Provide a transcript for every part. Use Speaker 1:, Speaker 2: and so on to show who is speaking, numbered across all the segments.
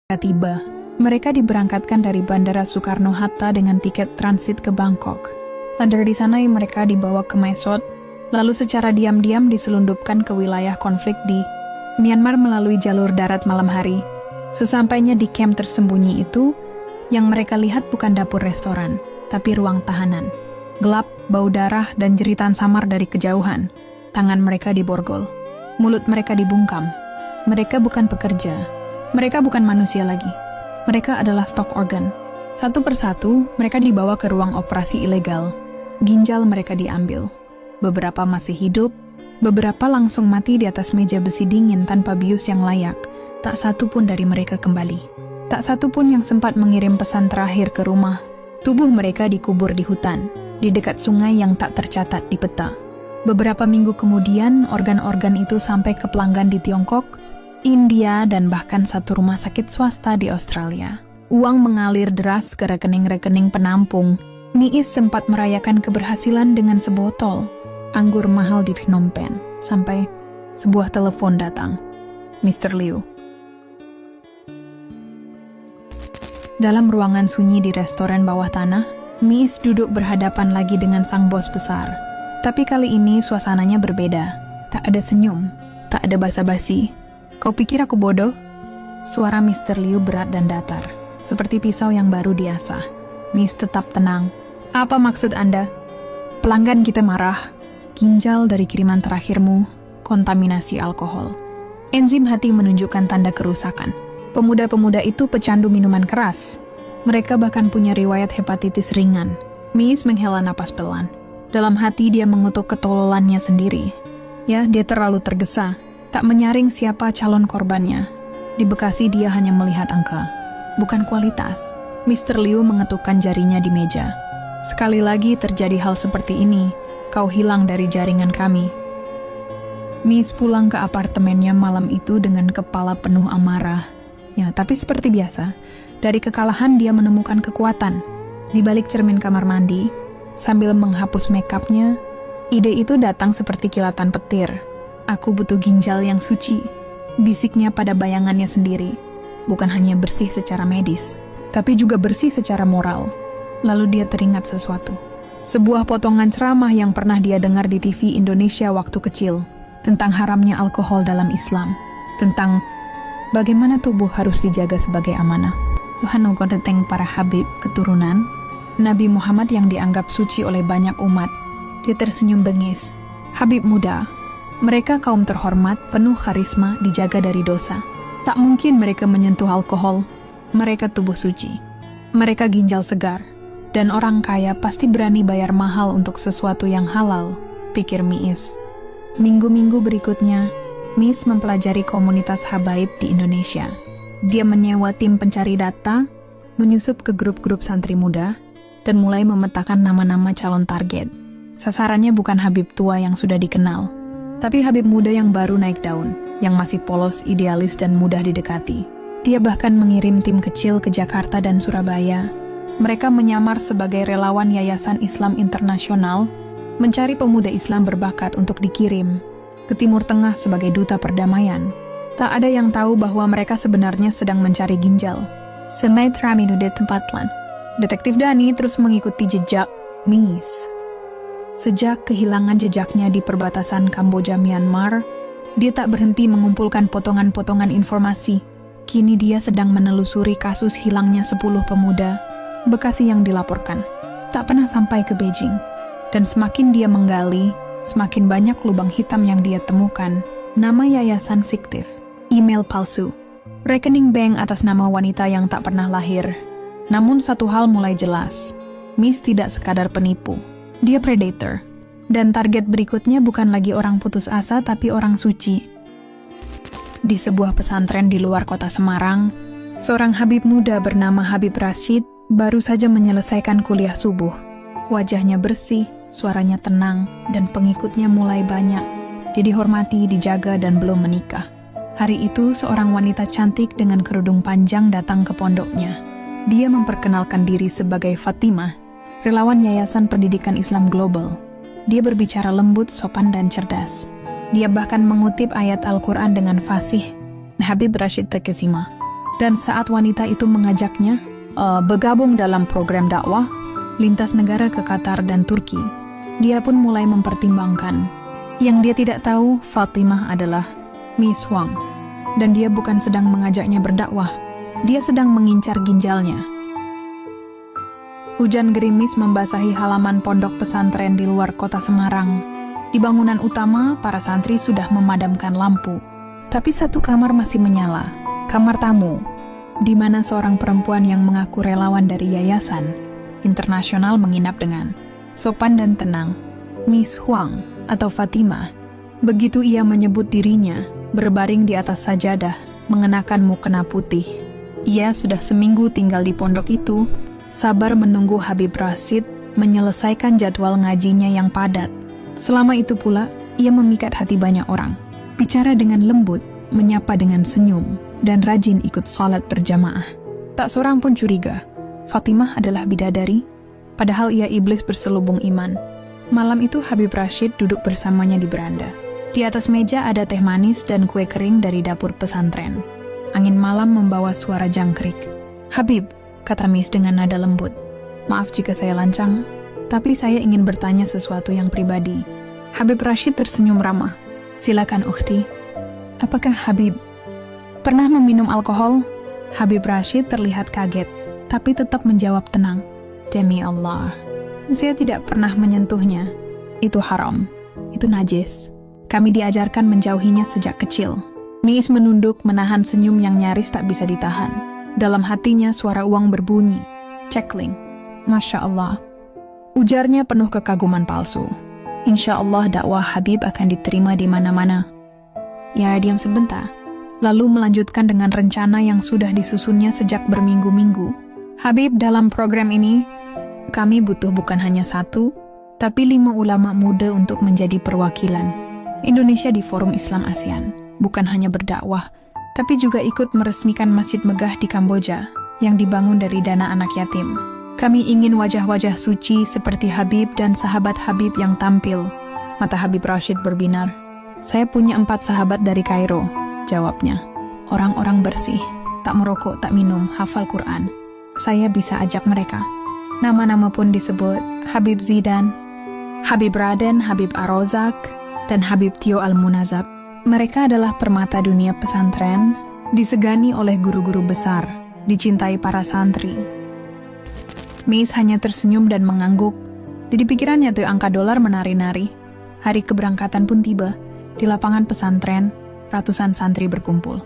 Speaker 1: Tiba, mereka diberangkatkan dari Bandara Soekarno-Hatta dengan tiket transit ke Bangkok. Dari sana mereka dibawa ke Mae Sot, lalu secara diam-diam diselundupkan ke wilayah konflik di Myanmar melalui jalur darat malam hari. Sesampainya di kamp tersembunyi itu, yang mereka lihat bukan dapur restoran, tapi ruang tahanan. Gelap, bau darah, dan jeritan samar dari kejauhan. Tangan mereka diborgol. Mulut mereka dibungkam. Mereka bukan pekerja. Mereka bukan manusia lagi. Mereka adalah stock organ. Satu persatu, mereka dibawa ke ruang operasi ilegal. Ginjal mereka diambil. Beberapa masih hidup, beberapa langsung mati di atas meja besi dingin tanpa bius yang layak. Tak satu pun dari mereka kembali. Tak satu pun yang sempat mengirim pesan terakhir ke rumah. Tubuh mereka dikubur di hutan, di dekat sungai yang tak tercatat di peta. Beberapa minggu kemudian, organ-organ itu sampai ke pelanggan di Tiongkok, India, dan bahkan satu rumah sakit swasta di Australia. Uang mengalir deras ke rekening-rekening penampung. Niis sempat merayakan keberhasilan dengan sebotol anggur mahal di Phnom Penh, sampai sebuah telepon datang. Mr. Liu. Dalam ruangan sunyi di restoran bawah tanah, Niis duduk berhadapan lagi dengan sang bos besar. Tapi kali ini suasananya berbeda. Tak ada senyum, tak ada basa-basi. Kau pikir aku bodoh? Suara Mr. Liu berat dan datar, seperti pisau yang baru diasah. Miss tetap tenang. Apa maksud Anda? Pelanggan kita marah. Ginjal dari kiriman terakhirmu, kontaminasi alkohol. Enzim hati menunjukkan tanda kerusakan. Pemuda-pemuda itu pecandu minuman keras. Mereka bahkan punya riwayat hepatitis ringan. Miss menghela napas pelan. Dalam hati dia mengutuk ketololannya sendiri. Ya, dia terlalu tergesa. Tak menyaring siapa calon korbannya. Di Bekasi dia hanya melihat angka, bukan kualitas. Mr. Liu mengetukkan jarinya di meja. Sekali lagi terjadi hal seperti ini, kau hilang dari jaringan kami. Miss pulang ke apartemennya malam itu dengan kepala penuh amarah. Ya, tapi seperti biasa, dari kekalahan dia menemukan kekuatan. Di balik cermin kamar mandi, sambil menghapus makeupnya, ide itu datang seperti kilatan petir. Aku butuh ginjal yang suci, bisiknya pada bayangannya sendiri. Bukan hanya bersih secara medis, tapi juga bersih secara moral. Lalu dia teringat sesuatu. Sebuah potongan ceramah yang pernah dia dengar di TV Indonesia waktu kecil. Tentang haramnya alkohol dalam Islam. Tentang bagaimana tubuh harus dijaga sebagai amanah. Tuhan tentang para habib keturunan Nabi Muhammad yang dianggap suci oleh banyak umat. Dia tersenyum bengis. Habib muda. Mereka kaum terhormat, penuh karisma, dijaga dari dosa. Tak mungkin mereka menyentuh alkohol. Mereka tubuh suci. Mereka ginjal segar. Dan orang kaya pasti berani bayar mahal untuk sesuatu yang halal, pikir Miis. Minggu-minggu berikutnya, Miis mempelajari komunitas habaib di Indonesia. Dia menyewa tim pencari data, menyusup ke grup-grup santri muda, dan mulai memetakan nama-nama calon target. Sasarannya bukan habib tua yang sudah dikenal, tapi habib muda yang baru naik daun, yang masih polos, idealis, dan mudah didekati. Dia bahkan mengirim tim kecil ke Jakarta dan Surabaya. Mereka menyamar sebagai relawan Yayasan Islam Internasional, mencari pemuda Islam berbakat untuk dikirim ke Timur Tengah sebagai duta perdamaian. Tak ada yang tahu bahwa mereka sebenarnya sedang mencari ginjal. Semai Tramidu di tempatlan. Detektif Dani terus mengikuti jejak Miis. Sejak kehilangan jejaknya di perbatasan Kamboja-Myanmar, dia tak berhenti mengumpulkan potongan-potongan informasi. Kini dia sedang menelusuri kasus hilangnya 10 pemuda Bekasi yang dilaporkan. Tak pernah sampai ke Beijing. Dan semakin dia menggali, semakin banyak lubang hitam yang dia temukan. Nama yayasan fiktif, email palsu, rekening bank atas nama wanita yang tak pernah lahir. Namun satu hal mulai jelas. Miss tidak sekadar penipu. Dia predator. Dan target berikutnya bukan lagi orang putus asa, tapi orang suci. Di sebuah pesantren di luar kota Semarang, seorang habib muda bernama Habib Rashid baru saja menyelesaikan kuliah subuh. Wajahnya bersih, suaranya tenang, dan pengikutnya mulai banyak. Dia dihormati, dijaga, dan belum menikah. Hari itu, seorang wanita cantik dengan kerudung panjang datang ke pondoknya. Dia memperkenalkan diri sebagai Fatimah, relawan Yayasan Pendidikan Islam Global. Dia berbicara lembut, sopan, dan cerdas. Dia bahkan mengutip ayat Al-Quran dengan fasih. Habib Rashid terkesima. Dan saat wanita itu mengajaknya bergabung dalam program dakwah lintas negara ke Qatar dan Turki, dia pun mulai mempertimbangkan. Yang dia tidak tahu, Fatimah adalah Miss Huang. Dan dia bukan sedang mengajaknya berdakwah, dia sedang mengincar ginjalnya. Hujan gerimis membasahi halaman pondok pesantren di luar kota Semarang. Di bangunan utama, para santri sudah memadamkan lampu. Tapi satu kamar masih menyala, kamar tamu, di mana seorang perempuan yang mengaku relawan dari yayasan internasional menginap dengan sopan dan tenang, Miss Huang atau Fatimah. Begitu ia menyebut dirinya, berbaring di atas sajadah, mengenakan mukena putih. Ia sudah seminggu tinggal di pondok itu, sabar menunggu Habib Rashid menyelesaikan jadwal ngajinya yang padat. Selama itu pula, ia memikat hati banyak orang. Bicara dengan lembut, menyapa dengan senyum, dan rajin ikut salat berjamaah. Tak seorang pun curiga, Fatimah adalah bidadari, padahal ia iblis berselubung iman. Malam itu Habib Rashid duduk bersamanya di beranda. Di atas meja ada teh manis dan kue kering dari dapur pesantren. Angin malam membawa suara jangkrik. "Habib," kata Miss dengan nada lembut. "Maaf jika saya lancang, tapi saya ingin bertanya sesuatu yang pribadi." Habib Rashid tersenyum ramah. "Silakan, ukhti." "Apakah Habib pernah meminum alkohol?" Habib Rashid terlihat kaget, tapi tetap menjawab tenang. "Demi Allah, saya tidak pernah menyentuhnya. Itu haram, itu najis. Kami diajarkan menjauhinya sejak kecil." Miis menunduk, menahan senyum yang nyaris tak bisa ditahan. Dalam hatinya suara uang berbunyi. "Cekling. Masya Allah." Ujarnya penuh kekaguman palsu. "Insya Allah dakwah Habib akan diterima di mana-mana." Ya, diam sebentar. Lalu melanjutkan dengan rencana yang sudah disusunnya sejak berminggu-minggu. "Habib, dalam program ini, kami butuh bukan hanya 1, tapi 5 ulama muda untuk menjadi perwakilan Indonesia di Forum Islam ASEAN. Bukan hanya berdakwah, tapi juga ikut meresmikan Masjid Megah di Kamboja yang dibangun dari dana anak yatim. Kami ingin wajah-wajah suci seperti Habib dan sahabat Habib yang tampil." Mata Habib Rashid berbinar. "Saya punya 4 sahabat dari Kairo," jawabnya. "Orang-orang bersih, tak merokok, tak minum, hafal Quran. Saya bisa ajak mereka." Nama-nama pun disebut: Habib Zidan, Habib Raden, Habib Arozak, dan Habib Tio Al-Munazab. Mereka adalah permata dunia pesantren, disegani oleh guru-guru besar, dicintai para santri. Miis hanya tersenyum dan mengangguk. Di pikirannya tuh angka dolar menari-nari. Hari keberangkatan pun tiba. Di lapangan pesantren, ratusan santri berkumpul.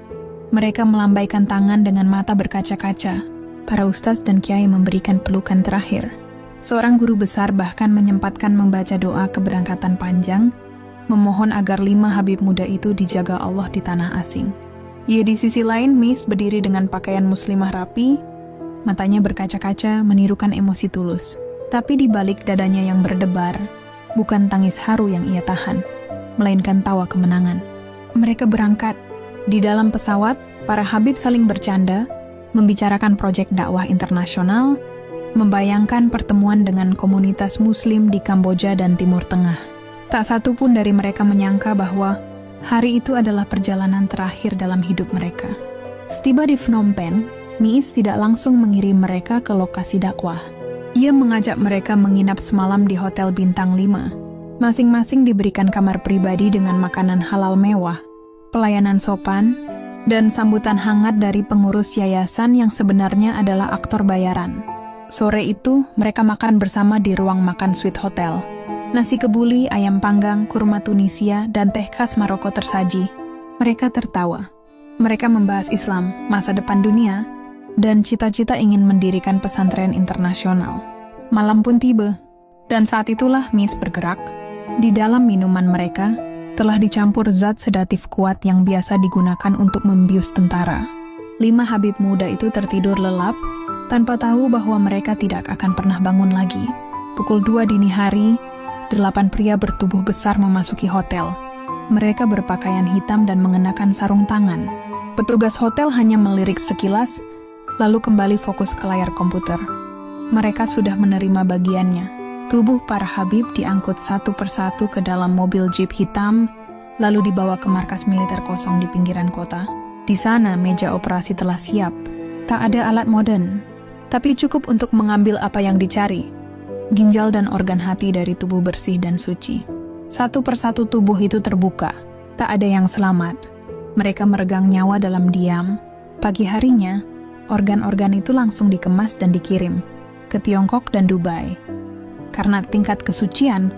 Speaker 1: Mereka melambaikan tangan dengan mata berkaca-kaca. Para ustaz dan kiai memberikan pelukan terakhir. Seorang guru besar bahkan menyempatkan membaca doa keberangkatan panjang, memohon agar 5 Habib muda itu dijaga Allah di tanah asing. Ya, di sisi lain, Miis berdiri dengan pakaian muslimah rapi, matanya berkaca-kaca menirukan emosi tulus. Tapi di balik dadanya yang berdebar, bukan tangis haru yang ia tahan, melainkan tawa kemenangan. Mereka berangkat. Di dalam pesawat, para Habib saling bercanda, membicarakan proyek dakwah internasional, membayangkan pertemuan dengan komunitas muslim di Kamboja dan Timur Tengah. Tak satu pun dari mereka menyangka bahwa hari itu adalah perjalanan terakhir dalam hidup mereka. Setiba di Phnom Penh, Miis tidak langsung mengirim mereka ke lokasi dakwah. Ia mengajak mereka menginap semalam di Hotel Bintang 5. Masing-masing diberikan kamar pribadi dengan makanan halal mewah, pelayanan sopan, dan sambutan hangat dari pengurus yayasan yang sebenarnya adalah aktor bayaran. Sore itu, mereka makan bersama di ruang makan suite hotel. Nasi kebuli, ayam panggang, kurma Tunisia, dan teh khas Maroko tersaji. Mereka tertawa. Mereka membahas Islam, masa depan dunia, dan cita-cita ingin mendirikan pesantren internasional. Malam pun tiba, dan saat itulah Miis bergerak. Di dalam minuman mereka, telah dicampur zat sedatif kuat yang biasa digunakan untuk membius tentara. 5 Habib muda itu tertidur lelap, tanpa tahu bahwa mereka tidak akan pernah bangun lagi. Pukul 2 dini hari, 8 pria bertubuh besar memasuki hotel. Mereka berpakaian hitam dan mengenakan sarung tangan. Petugas hotel hanya melirik sekilas, lalu kembali fokus ke layar komputer. Mereka sudah menerima bagiannya. Tubuh para Habib diangkut satu persatu ke dalam mobil jeep hitam, lalu dibawa ke markas militer kosong di pinggiran kota. Di sana meja operasi telah siap. Tak ada alat modern, tapi cukup untuk mengambil apa yang dicari. Ginjal dan organ hati dari tubuh bersih dan suci. Satu persatu tubuh itu terbuka. Tak ada yang selamat. Mereka meregang nyawa dalam diam. Pagi harinya, organ-organ itu langsung dikemas dan dikirim ke Tiongkok dan Dubai. Karena tingkat kesucian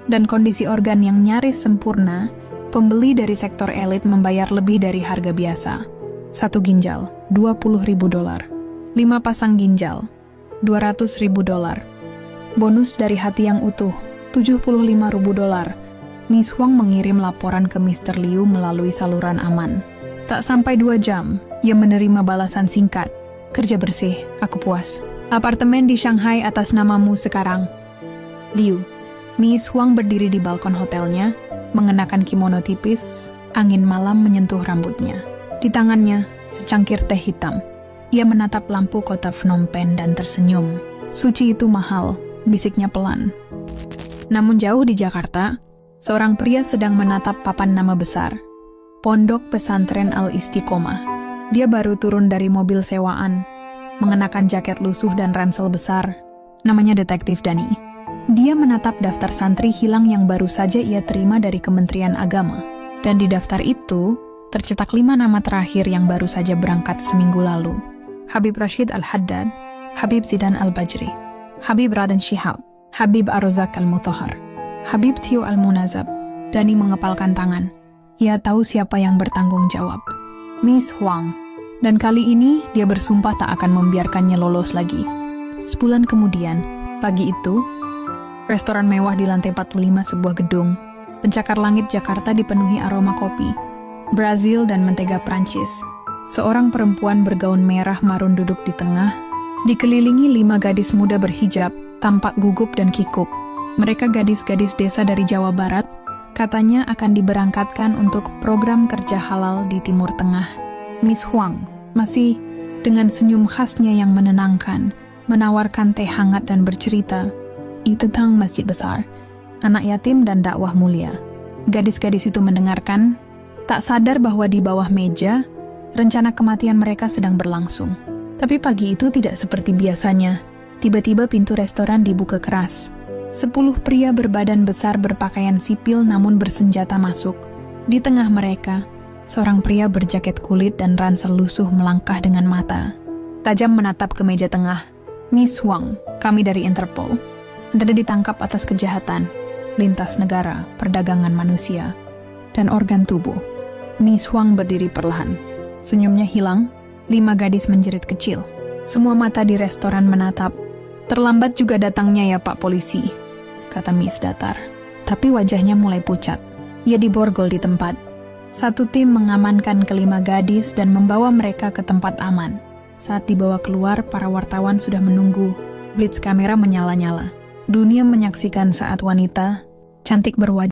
Speaker 1: dan kondisi organ yang nyaris sempurna, pembeli dari sektor elit membayar lebih dari harga biasa. 1 ginjal, $20.000. 5 pasang ginjal, $200.000. Bonus dari hati yang utuh, $75.000. Miss Huang mengirim laporan ke Mr. Liu melalui saluran aman. Tak sampai 2 jam, ia menerima balasan singkat. Kerja bersih, aku puas. Apartemen di Shanghai atas namamu sekarang. Liu. Miss Huang berdiri di balkon hotelnya, mengenakan kimono tipis, angin malam menyentuh rambutnya. Di tangannya, secangkir teh hitam. Ia menatap lampu kota Phnom Penh dan tersenyum. Suci itu mahal, bisiknya pelan. Namun jauh di Jakarta, seorang pria sedang menatap papan nama besar. Pondok Pesantren Al-Istiqomah. Dia baru turun dari mobil sewaan, mengenakan jaket lusuh dan ransel besar. Namanya Detektif Dani. Dia menatap daftar santri hilang yang baru saja ia terima dari Kementerian Agama. Dan di daftar itu, tercetak 5 nama terakhir yang baru saja berangkat seminggu lalu. Habib Rashid Al-Haddad, Habib Zidan Al-Bajri, Habib Raden Shihab, Habib Ar-Razak Al-Mutahhar, Habib Tio Al-Munazab. Dani mengepalkan tangan. Ia tahu siapa yang bertanggung jawab. Miss Huang. Dan kali ini, dia bersumpah tak akan membiarkannya lolos lagi. Sebulan kemudian, pagi itu, restoran mewah di lantai 45 sebuah gedung, pencakar langit Jakarta dipenuhi aroma kopi, Brazil dan mentega Prancis. Seorang perempuan bergaun merah marun duduk di tengah, dikelilingi 5 gadis muda berhijab, tampak gugup dan kikuk. Mereka gadis-gadis desa dari Jawa Barat, katanya akan diberangkatkan untuk program kerja halal di Timur Tengah. Miss Huang masih dengan senyum khasnya yang menenangkan, menawarkan teh hangat dan bercerita tentang masjid besar, anak yatim dan dakwah mulia. Gadis-gadis itu mendengarkan, tak sadar bahwa di bawah meja, rencana kematian mereka sedang berlangsung. Tapi pagi itu tidak seperti biasanya. Tiba-tiba pintu restoran dibuka keras. 10 pria berbadan besar berpakaian sipil namun bersenjata masuk. Di tengah mereka, seorang pria berjaket kulit dan ransel lusuh melangkah dengan mata tajam menatap ke meja tengah. Miss Huang, kami dari Interpol. Anda ditangkap atas kejahatan, lintas negara, perdagangan manusia, dan organ tubuh. Miss Huang berdiri perlahan. Senyumnya hilang, 5 gadis menjerit kecil. Semua mata di restoran menatap. Terlambat juga datangnya ya Pak Polisi, kata Miss datar. Tapi wajahnya mulai pucat. Ia diborgol di tempat. Satu tim mengamankan ke-5 gadis dan membawa mereka ke tempat aman. Saat dibawa keluar, para wartawan sudah menunggu. Blitz kamera menyala-nyala. Dunia menyaksikan saat wanita, cantik berwajah